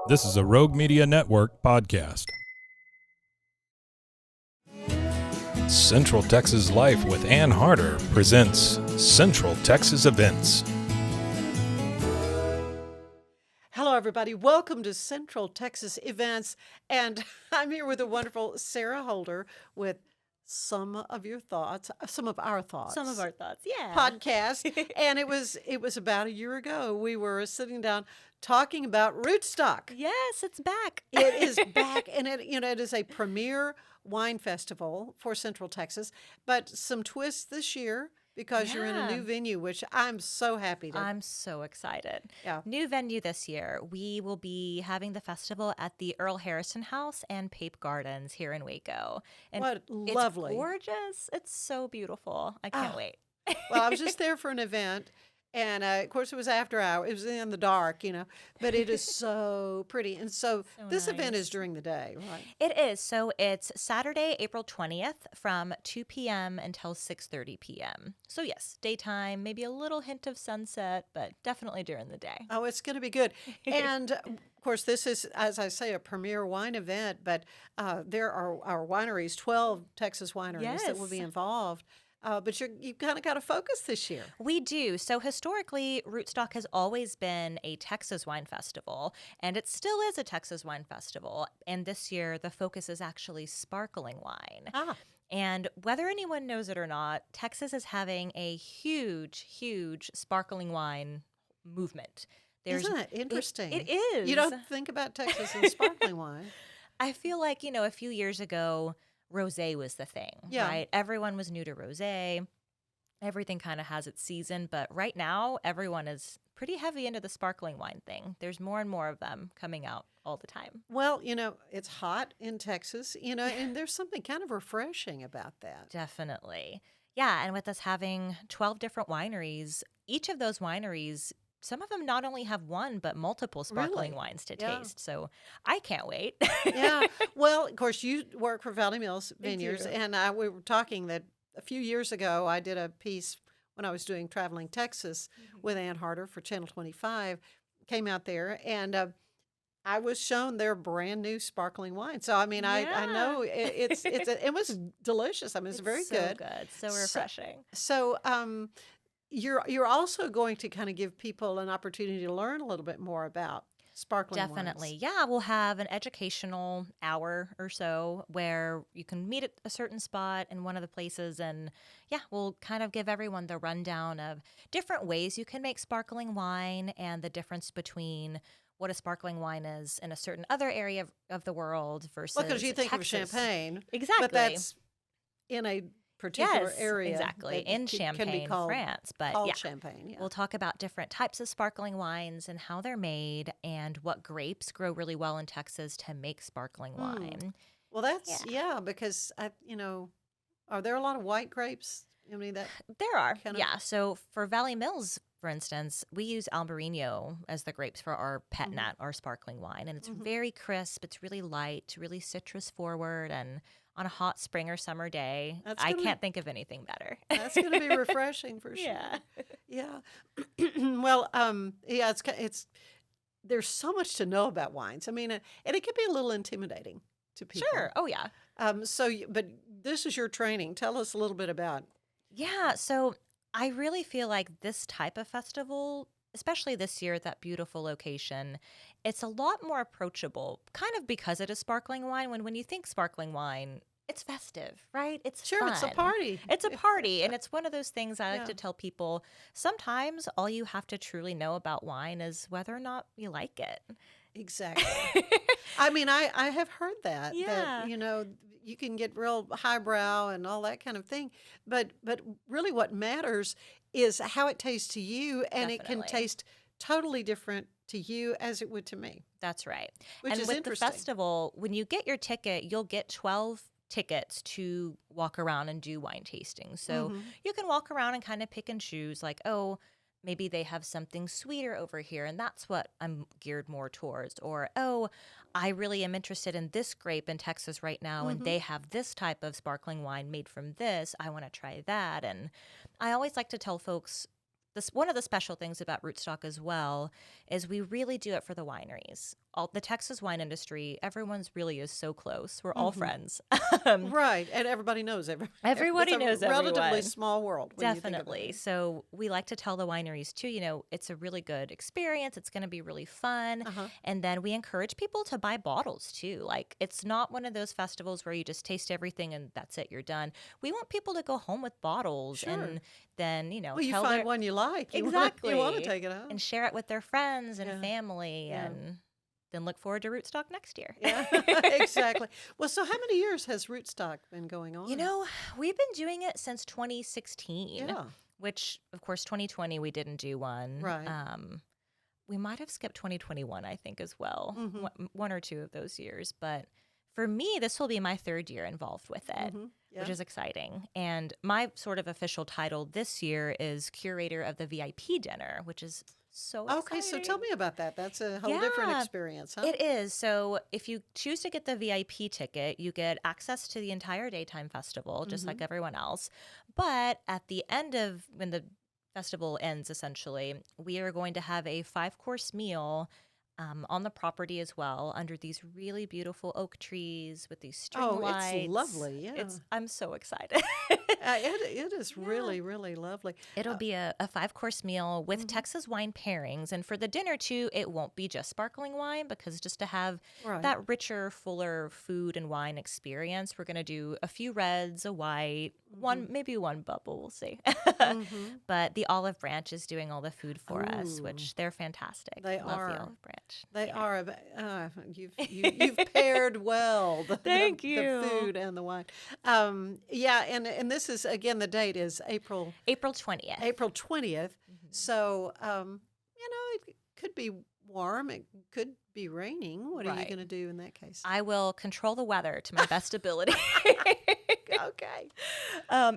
This is a Rogue Media Network podcast. Central Texas Life with Ann Harder presents Central Texas Events. Hello, everybody. Welcome to Central Texas Events. And I'm here with the wonderful Sarah Holder with some of our thoughts. Some of our thoughts, yeah. Podcast. And it was about a year ago. We were sitting down talking about Rootstock. Yes, it's back. It is back, and it is a premier wine festival for Central Texas, but some twists this year because you're in a new venue, which I'm so happy to. I'm so excited. Yeah. New venue this year. We will be having the festival at the Earl Harrison House and Pape Gardens here in Waco. And What lovely. It's gorgeous. It's so beautiful. I can't wait. Well, I was just there for an event, and of course it was after hour. It was in the dark, but it is so pretty. And so this event is during the day, right? It is. So it's Saturday, April 20th from 2 p.m. until 6:30 p.m. So yes, daytime, maybe a little hint of sunset, but definitely during the day. Oh, it's going to be good. And of course, this is, as I say, a premier wine event, but there are our wineries, 12 Texas wineries that will be involved. But you've kind of got to focus this year. We do. So historically, Rootstock has always been a Texas wine festival, and it still is a Texas wine festival. And this year, the focus is actually sparkling wine. And whether anyone knows it or not, Texas is having a huge, huge sparkling wine movement. Isn't it interesting? It is. You don't think about Texas and sparkling wine. I feel like, a few years ago, rosé was the thing, right? Everyone was new to rosé. Everything kind of has its season, but right now everyone is pretty heavy into the sparkling wine thing. There's more and more of them coming out all the time. Well, it's hot in Texas, and there's something kind of refreshing about that. Definitely. Yeah, and with us having 12 different wineries, each of those wineries, some of them not only have one, but multiple sparkling wines to taste. So I can't wait. Yeah. Well, of course, you work for Valley Mills Vineyards, and we were talking that a few years ago I did a piece when I was doing Traveling Texas with Ann Harder for Channel 25, came out there, and I was shown their brand new sparkling wine. So, I mean, I know it was delicious. I mean, it's very so good. So refreshing. So, you're also going to kind of give people an opportunity to learn a little bit more about sparkling Definitely. wines. Yeah, we'll have an educational hour or so where you can meet at a certain spot in one of the places, and we'll kind of give everyone the rundown of different ways you can make sparkling wine and the difference between what a sparkling wine is in a certain other area of the world versus because you think Texas. of champagne. Exactly. But that's in a particular area. Exactly. In Champagne, France. But champagne. We'll talk about different types of sparkling wines and how they're made and what grapes grow really well in Texas to make sparkling wine. Well, that's, because, are there a lot of white grapes? I mean, there are. So for Valley Mills, for instance, we use Albarino as the grapes for our pet nat, our sparkling wine. And it's very crisp. It's really light, really citrus forward. And on a hot spring or summer day, I can't think of anything better. That's going to be refreshing for sure. Yeah. Well, it's there's so much to know about wines. I mean, and it can be a little intimidating to people. Sure. Oh, yeah. But this is your training. Tell us a little bit about. Yeah. So I really feel like this type of festival, especially this year at that beautiful location, it's a lot more approachable, kind of because it is sparkling wine. When you think sparkling wine, it's festive, right? It's fun. It's a party. It's a party, and it's one of those things I like to tell people. Sometimes all you have to truly know about wine is whether or not you like it. Exactly. I mean, I have heard that. Yeah. That, you can get real highbrow and all that kind of thing. But really what matters is how it tastes to you, and it can taste totally different to you as it would to me. That's right. Which and is with interesting. The festival, when you get your ticket, you'll get 12 tickets to walk around and do wine tasting. So you can walk around and kind of pick and choose, like, oh, maybe they have something sweeter over here, and that's what I'm geared more towards. Or, oh, I really am interested in this grape in Texas right now, and they have this type of sparkling wine made from this. I want to try that. And I always like to tell folks, one of the special things about Rootstock as well is we really do it for the wineries. All the Texas wine industry, everyone's really is so close. We're all friends. Right, and everybody knows Everybody knows it's a relatively everyone. small world. When you think about Definitely. it. So we like to tell the wineries too, it's a really good experience. It's going to be really fun. And then we encourage people to buy bottles too. Like it's not one of those festivals where you just taste everything and that's it, you're done. We want people to go home with bottles and then, Well, you tell find one you like. exactly. You want to take it home. And share it with their friends and family and then look forward to Rootstock next year. Yeah, exactly. Well, so how many years has Rootstock been going on? We've been doing it since 2016. Yeah. Which, of course, 2020 we didn't do one. Right. We might have skipped 2021, I think, as well. One or two of those years. But for me, this will be my third year involved with it, which is exciting. And my sort of official title this year is curator of the VIP dinner, which is so exciting. Okay, so tell me about that. That's a whole different experience, huh? It is. So if you choose to get the VIP ticket, you get access to the entire daytime festival, just like everyone else. But at the end of when the festival ends, essentially, we are going to have a 5-course meal on the property as well, under these really beautiful oak trees with these string lights. It's lovely. Yeah, I'm so excited. it is really, really lovely. It'll be a 5-course meal with Texas wine pairings, and for the dinner too, it won't be just sparkling wine because just to have that richer, fuller food and wine experience, we're going to do a few reds, a white, maybe one bubble. We'll see. But the Olive Branch is doing all the food for us, which they're fantastic. They Love are. the Olive Branch. They are. You've paired well. Thank you. The food and the wine. And this is again the date is April 20th. April 20th. So it could be warm. It could be raining. What are you going to do in that case? I will control the weather to my best ability. Okay.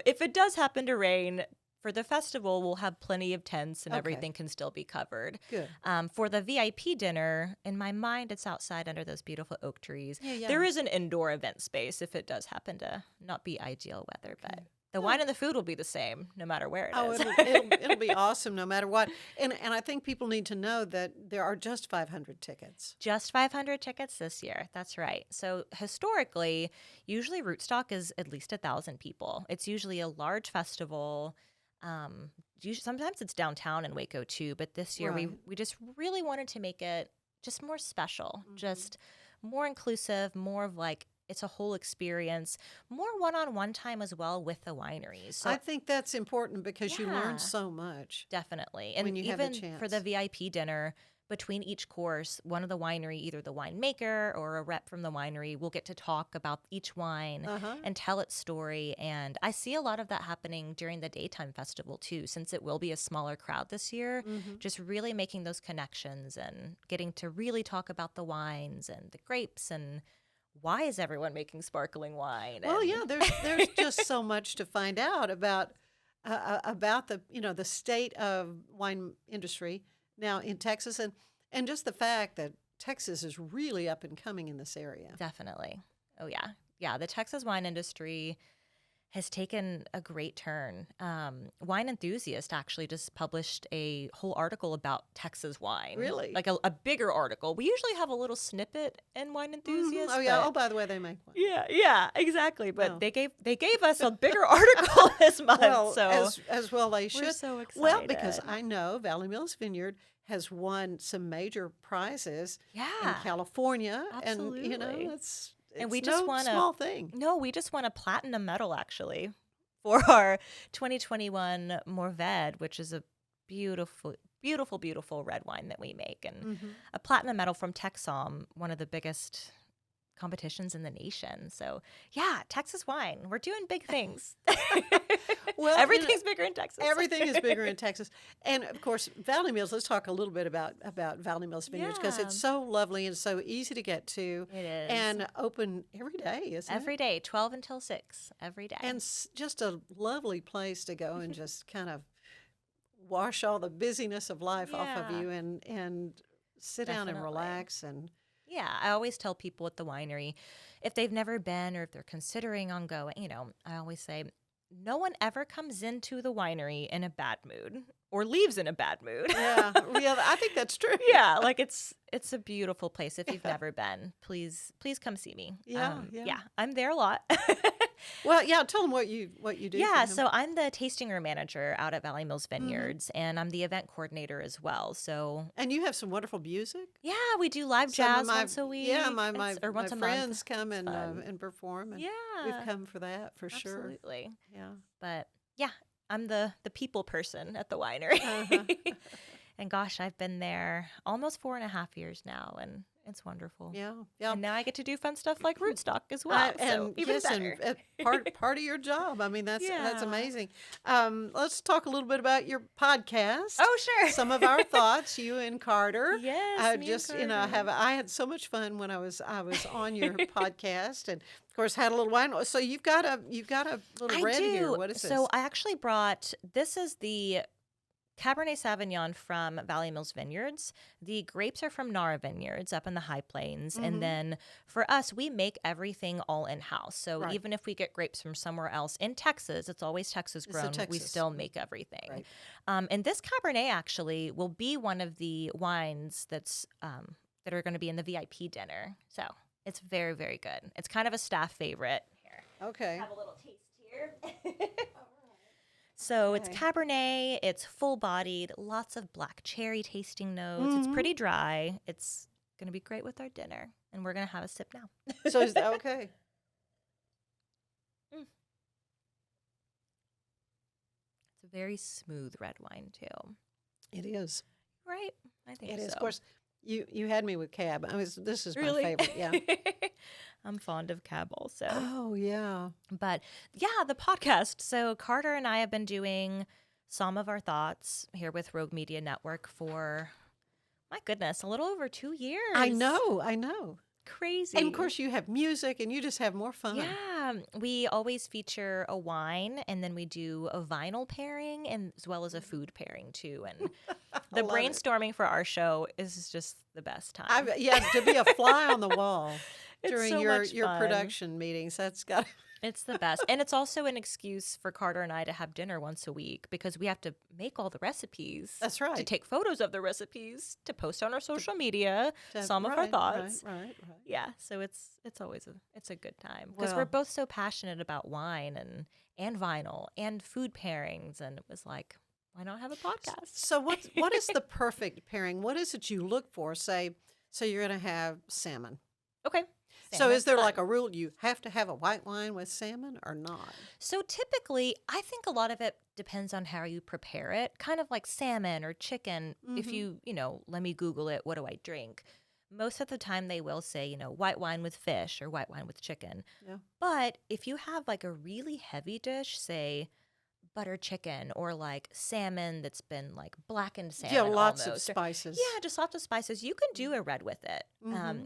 If it does happen to rain, for the festival, we'll have plenty of tents and everything can still be covered. Good. For the VIP dinner, in my mind, it's outside under those beautiful oak trees. Yeah. There is an indoor event space if it does happen to not be ideal weather, but the wine and the food will be the same no matter where it is. It'll be awesome no matter what. And I think people need to know that there are just 500 tickets. Just 500 tickets this year. That's right. So historically, usually Rootstock is at least 1,000 people. It's usually a large festival. Sometimes it's downtown in Waco too, but this year we just really wanted to make it just more special, just more inclusive, more of like it's a whole experience, more one-on-one time as well with the wineries. So I think that's important because you learn so much. Definitely. And when you have the even for the VIP dinner, between each course, one of the winery, either the winemaker or a rep from the winery, will get to talk about each wine and tell its story. And I see a lot of that happening during the daytime festival too, since it will be a smaller crowd this year, just really making those connections and getting to really talk about the wines and the grapes and why is everyone making sparkling wine? Well, yeah, there's just so much to find out about the the state of wine industry now in Texas, and just the fact that Texas is really up and coming in this area. Definitely. Oh, yeah. Yeah, the Texas wine industry has taken a great turn. Wine Enthusiast actually just published a whole article about Texas wine. Really? Like a bigger article. We usually have a little snippet in Wine Enthusiast. Oh, yeah. Oh, by the way, they make one. Yeah, exactly. But they gave us a bigger article this month. Well, so as well they should. We're so excited. Well, because I know Valley Mills Vineyard has won some major prizes in California. Absolutely. And, it's and we just won small thing. No, we just won a platinum medal actually for our 2021 Mourvèdre, which is a beautiful, beautiful, beautiful red wine that we make, and a platinum medal from Texom, one of the biggest competitions in the nation. So yeah, Texas wine, we're doing big things. Well, everything's bigger in Texas. Everything is bigger in Texas. And of course, Valley Mills, let's talk a little bit about Valley Mills Vineyards because it's so lovely and so easy to get to. It is. And open every day, isn't it? Every day, 12 until 6, every day. And just a lovely place to go and just kind of wash all the busyness of life off of you and sit down and relax. And yeah, I always tell people at the winery, if they've never been or if they're considering on going, I always say, no one ever comes into the winery in a bad mood or leaves in a bad mood. Yeah, I think that's true. Yeah, like it's a beautiful place. If you've never been, please come see me. Yeah. I'm there a lot. Well, yeah, tell them what you do. Yeah, for him. so I'm the tasting room manager out at Valley Mills Vineyards, and I'm the event coordinator as well. So, And you have some wonderful music. yeah, we do live Some of jazz my- once a week. Yeah, my once a friends month. come It's fun. and perform. And Yeah, we've come for that for sure. absolutely. Yeah. But yeah, I'm the people person at the winery. Uh-huh. And gosh, I've been there almost 4.5 years now, and it's wonderful. Yeah. Yeah. And now I get to do fun stuff like Rootstock as well. I- so and even yes, better. and part of your job. I mean, that's Yeah. amazing. Let's talk a little bit about your podcast. Oh, sure. Some of our thoughts, you and Carter. Yes, I me and just Carter. I had so much fun when I was on your podcast, and of course had a little wine. So you've got a little I red do. here. What is this? So I actually brought, this is the Cabernet Sauvignon from Valley Mills Vineyards. The grapes are from Nara Vineyards up in the High Plains. Mhm. And then for us, we make everything all in-house. So Right. even if we get grapes from somewhere else in Texas, it's always Texas It's a grown. We Texas. still make everything. Right. And this Cabernet actually will be one of the wines that are going to be in the VIP dinner. So it's very, very good. It's kind of a staff favorite. Here. Okay. Have a little taste here. So it's Okay. Cabernet, it's full-bodied, lots of black cherry tasting notes. It's Mhm. pretty dry. It's going to be great with our dinner, and we're going to have a sip now. So is that okay? It's a very smooth red wine too. It is. Right? I think It so. is. Of course, you had me with cab. This is Really? my favorite. Yeah. I'm fond of cab also. Oh yeah. But yeah, the podcast. So Carter and I have been doing some of our thoughts here with Rogue Media Network for, my goodness, a little over 2 years. I know. Crazy. And of course, you have music, and you just have more fun. Yeah, we always feature a wine, and then we do a vinyl pairing, and as well as a food pairing too. And the love it. brainstorming for our show is just the best time. To be a fly on the wall It's during so your much your fun. production meetings. That's got. It's the best. And it's also an excuse for Carter and I to have dinner once a week because we have to make all the recipes. That's To right. take photos of the recipes, to post on our social media, some of our Right, thoughts. Right. Yeah, so it's always a good time because we're Well- both so passionate about wine and vinyl and food pairings, and it was like, why not have a podcast? So what is the perfect pairing? What is it you look for? Say, so you're going to have salmon. Okay. So is there like a rule you have to have a white wine with salmon or not? So typically, I think a lot of it depends on how you prepare it. Kind of like salmon or chicken. If you let me Google it, what do I drink? Most of the time they will say, white wine with fish or white wine with chicken. Yeah. But if you have like a really heavy dish, say butter chicken or like salmon that's been like blackened salmon, Yeah, lots of almost, or- spices. yeah, just lots of spices. You can do a red with it.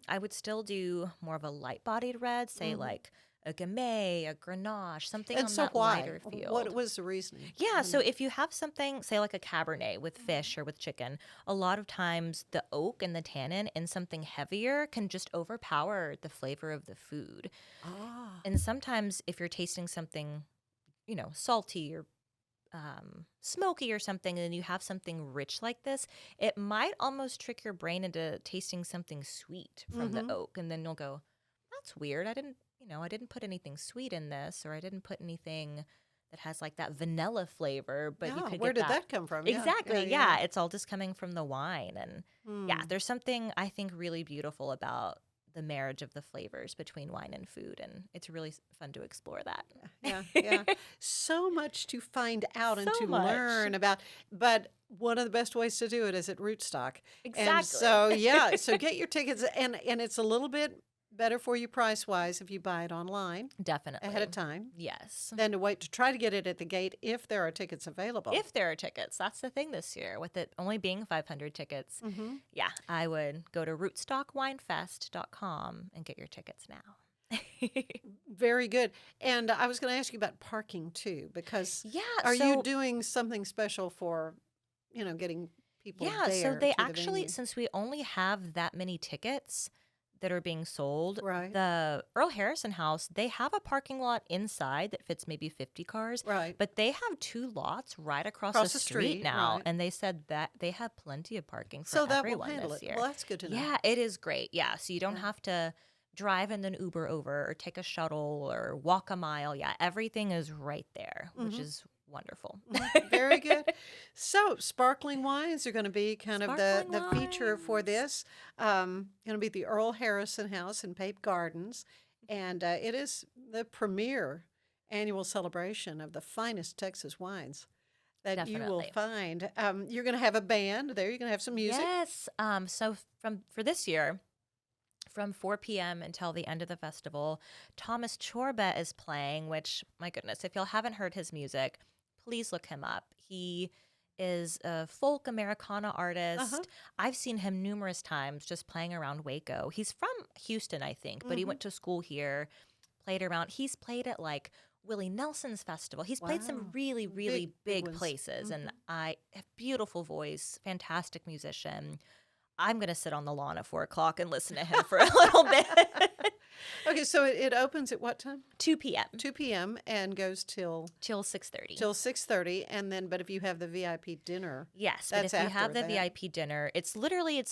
I would still do more of a light-bodied red, say like a Gamay, a Grenache, something And on so that why? lighter field. What was the reasoning? Yeah, so if you have something, say like a Cabernet with fish or with chicken, a lot of times the oak and the tannin in something heavier can just overpower the flavor of the food. Ah. And sometimes if you're tasting something, salty or smoky or something, and then you have something rich like this, it might almost trick your brain into tasting something sweet from the oak, and then you'll go, "That's weird. I didn't put anything sweet in this, or I didn't put anything that has like that vanilla flavor." But you Yeah, could where get did that come from? Yeah, exactly. Yeah, it's all just coming from the wine, and yeah, Mm. there's something I think really beautiful about the marriage of the flavors between wine and food, and it's really fun to explore that. Yeah. So much to find out and So to much. learn about. But one of the best ways to do it is at Rootstock. Exactly. And so, yeah, so get your tickets. And it's a little bit better for you price-wise if you buy it online Definitely. ahead of time Yes. than to wait to try to get it at the gate if there are tickets available. If there are tickets, that's the thing this year. With it only being 500 tickets, Mhm. yeah, I would go to rootstockwinefest.com and get your tickets now. Very good. And I was going to ask you about parking too, because Yeah. are you so- doing something special for, getting people Yeah, there so they to the actually, venue? since we only have that many tickets, that are being sold. Right. The Earl Harrison House, they have a parking lot inside that fits maybe 50 cars. Right. But they have 2 lots right across the street now. right. And they said that they have plenty of parking for So that will everyone handle this it. year. Well, that's good to know. Yeah, it is great. Yeah, so you don't Yeah. have to drive and then Uber over or take a shuttle or walk a mile. Yeah, everything is right there, which is wonderful. Very good. So, sparkling wines are going to be kind of the Sparkling feature for this. Going to be the Earl Harrison House in Pape Gardens, and it is the premier annual celebration of the finest Texas wines that you will Definitely. find. You're going to have a band there. You're going to have some music. Yes. So for this year, from 4 p.m. until the end of the festival, Thomas Chorba is playing, which, my goodness, if y'all haven't heard his music, please look him up. He is a folk Americana artist. I've seen him numerous times just playing around Waco. He's from Houston, I think, but he went to school here, played around. He's played at like Willie Nelson's festival. He's played some Wow. really, really Big big ones. places, and I have beautiful voice, fantastic musician. I'm going to sit on the lawn at 4 o'clock and listen to him for a little bit. Okay, so it opens at what time? 2 p.m. 2 p.m. and goes till till 6:30. 6:30, and then but if you have the VIP dinner, Yes, but that's if you have after the that. VIP dinner, it's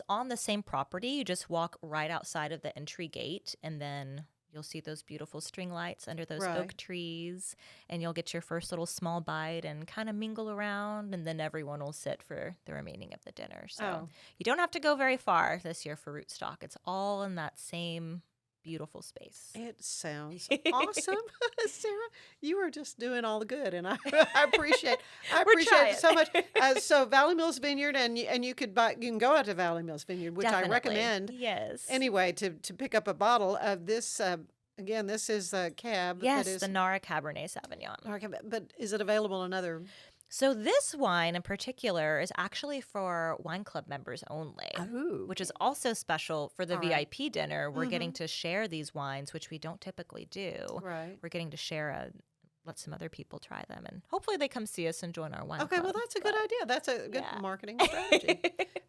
on the same property. You just walk right outside of the entry gate, and then you'll see those beautiful string lights under those Right. oak trees, and you'll get your first little small bite and kind of mingle around, and then everyone will sit for the remaining of the dinner. So Oh. you don't have to go very far this year for Rootstock. It's all in that same beautiful space. It sounds awesome, Sarah. You are just doing all the good, and I appreciate it so much. So Valley Mills Vineyard, and you can go out to Valley Mills Vineyard, which Definitely. I recommend. Yes. Anyway, to pick up a bottle of this. Again, this is a cab. Yes, that is, the Nara Cabernet Sauvignon. okay, but is it available in other? So this wine in particular is actually for wine club members only, Oh, which is also special for the All right. VIP dinner. We're getting to share these wines, which we don't typically do. right. We're getting to share let some other people try them, and hopefully they come see us and join our wine Okay, well, club. that's a good idea. That's a good Yeah. marketing strategy.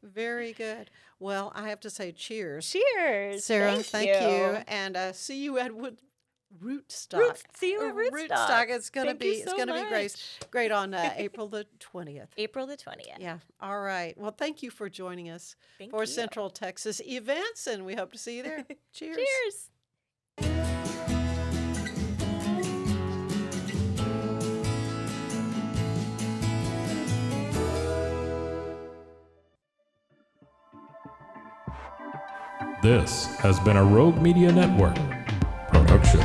Very good. Well, I have to say cheers. Cheers, Sarah, thank you. And see you at Rootstock. See you at Rootstock. It's gonna Thank you be so be great. much. Great on April the 20th. April the 20th. Yeah. All right. Well, thank you for joining us Thank for you. Central Texas events, and we hope to see you there. Cheers. Cheers. This has been a Rogue Media Network production.